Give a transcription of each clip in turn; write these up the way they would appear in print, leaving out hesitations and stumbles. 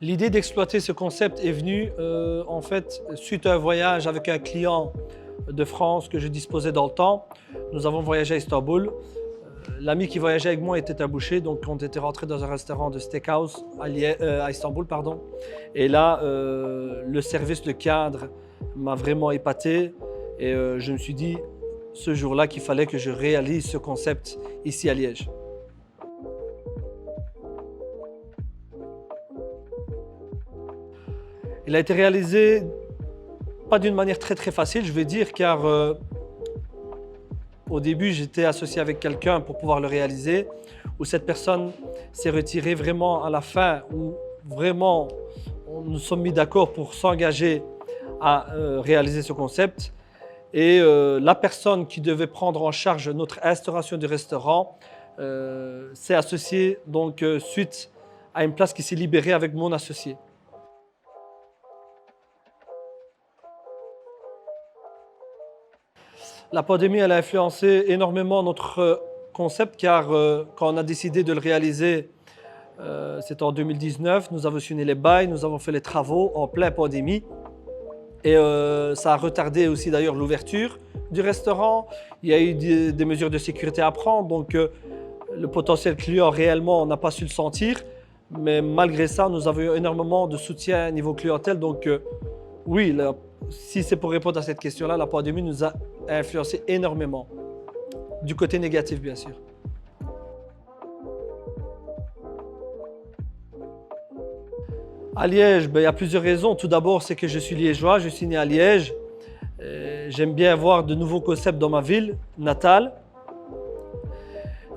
L'idée d'exploiter ce concept est venue en fait suite à un voyage avec un client de France que je disposais dans le temps. Nous avons voyagé à Istanbul. L'ami qui voyageait avec moi était un boucher, donc on était rentré dans un restaurant de steakhouse à Istanbul, pardon. Et là, le service, le cadre m'a vraiment épaté et je me suis dit ce jour-là qu'il fallait que je réalise ce concept ici à Liège. Il a été réalisé pas d'une manière très facile, je vais dire, car au début j'étais associé avec quelqu'un pour pouvoir le réaliser, où cette personne s'est retirée vraiment à la fin, où vraiment nous nous sommes mis d'accord pour s'engager à réaliser ce concept. Et la personne qui devait prendre en charge notre instauration du restaurant s'est associée donc suite à une place qui s'est libérée avec mon associé. La pandémie, elle a influencé énormément notre concept car quand on a décidé de le réaliser, c'était en 2019, nous avons signé les bails, nous avons fait les travaux en pleine pandémie. Et ça a retardé aussi d'ailleurs l'ouverture du restaurant. Il y a eu des mesures de sécurité à prendre, donc le potentiel client réellement, on n'a pas su le sentir. Mais malgré ça, nous avons eu énormément de soutien niveau clientèle. Donc oui, si c'est pour répondre à cette question-là, la pandémie nous a influencé énormément. Du côté négatif, bien sûr. À Liège, il y a plusieurs raisons. Tout d'abord, c'est que je suis liégeois, je suis né à Liège. J'aime bien avoir de nouveaux concepts dans ma ville natale.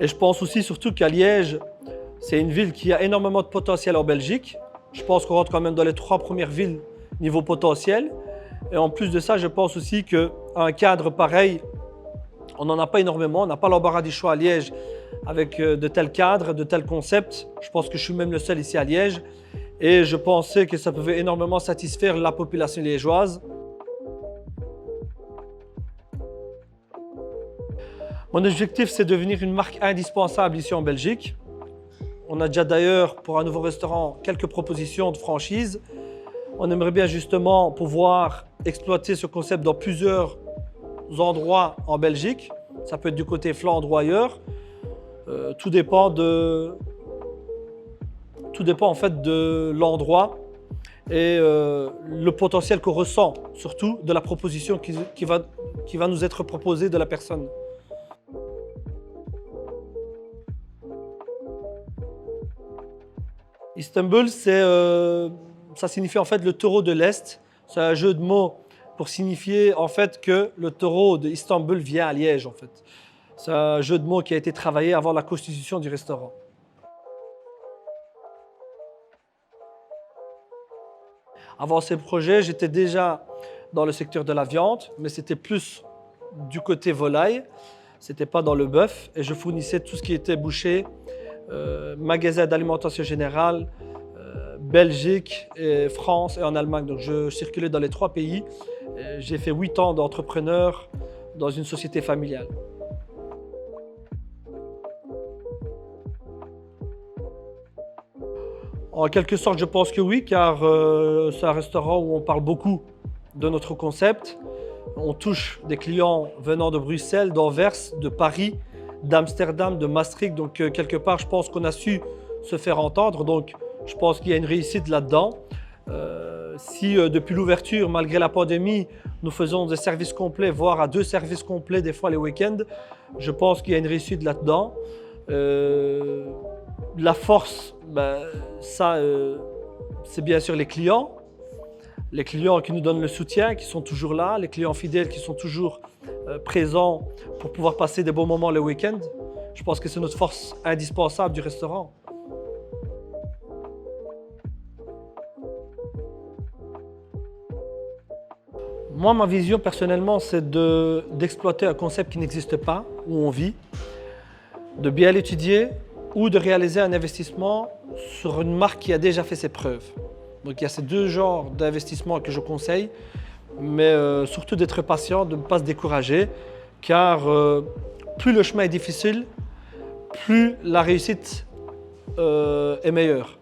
Et je pense aussi surtout qu'à Liège, c'est une ville qui a énormément de potentiel en Belgique. Je pense qu'on rentre quand même dans les 3 premières villes niveau potentiel. Et en plus de ça, je pense aussi qu'un cadre pareil, on n'en a pas énormément. On n'a pas l'embarras du choix à Liège avec de tels cadres, de tels concepts. Je pense que je suis même le seul ici à Liège. Et je pensais que ça pouvait énormément satisfaire la population liégeoise. Mon objectif, c'est de devenir une marque indispensable ici en Belgique. On a déjà d'ailleurs, pour un nouveau restaurant, quelques propositions de franchise. On aimerait bien justement pouvoir exploiter ce concept dans plusieurs endroits en Belgique. Ça peut être du côté Flandre ou ailleurs. Tout dépend en fait de l'endroit et le potentiel qu'on ressent, surtout de la proposition qui va nous être proposée de la personne. Istanbul, ça signifie en fait le taureau de l'Est. C'est un jeu de mots pour signifier en fait que le taureau d'Istanbul vient à Liège en fait. C'est un jeu de mots qui a été travaillé avant la constitution du restaurant. Avant ces projets, j'étais déjà dans le secteur de la viande, mais c'était plus du côté volaille. C'était pas dans le bœuf et je fournissais tout ce qui était boucher, magasin d'alimentation générale, Belgique, et France et en Allemagne. Donc je circulais dans les 3 pays. J'ai fait 8 ans d'entrepreneur dans une société familiale. En quelque sorte, je pense que oui, car c'est un restaurant où on parle beaucoup de notre concept. On touche des clients venant de Bruxelles, d'Anvers, de Paris, d'Amsterdam, de Maastricht. Donc quelque part, je pense qu'on a su se faire entendre. Donc je pense qu'il y a une réussite là-dedans. Si depuis l'ouverture, malgré la pandémie, nous faisons des services complets, voire à 2 services complets des fois les week-ends, je pense qu'il y a une réussite là-dedans. La force, c'est bien sûr les clients qui nous donnent le soutien, qui sont toujours là, les clients fidèles qui sont toujours présents pour pouvoir passer des bons moments le week-end. Je pense que c'est notre force indispensable du restaurant. Moi, ma vision personnellement, c'est d'exploiter un concept qui n'existe pas, où on vit, de bien l'étudier ou de réaliser un investissement sur une marque qui a déjà fait ses preuves. Donc il y a ces 2 genres d'investissement que je conseille, mais surtout d'être patient, de ne pas se décourager, car plus le chemin est difficile, plus la réussite est meilleure.